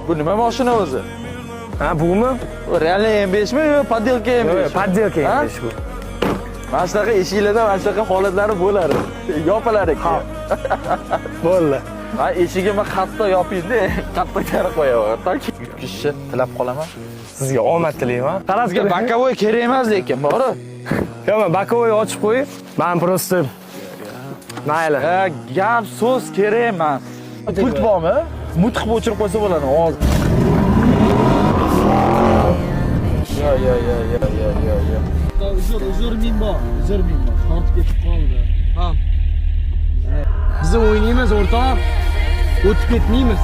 Bu nima mashina o'zi? Ha, bumi? Realniy M5mi yo poddelka M5? Poddelka Ha? M5 bu. Mana shunaqa eshiklarda mana shunaqa holatlari bo'ladi. Yopilar ekan. Bo'ldi. Ha, eshigimni qattiq yopingda, qattiq kara qo'yaver. Toki yutkichni tilab qolaman. Sizga omad tilayman. Qaraz keling. Bakovoy kerak emas lekin, bori. Yo'q, men bakovoy ochib qo'y. Men просто mayli. Gap so'z kerak emas. Pult bormi? Mutq o'chirib qo'ysa bo'ladi. Hozir. Ya. Uzr minbo. Tortib ketib qoldi. Ha. Biz o'ynaymiz o'rtoq. O'tib ketmaymiz.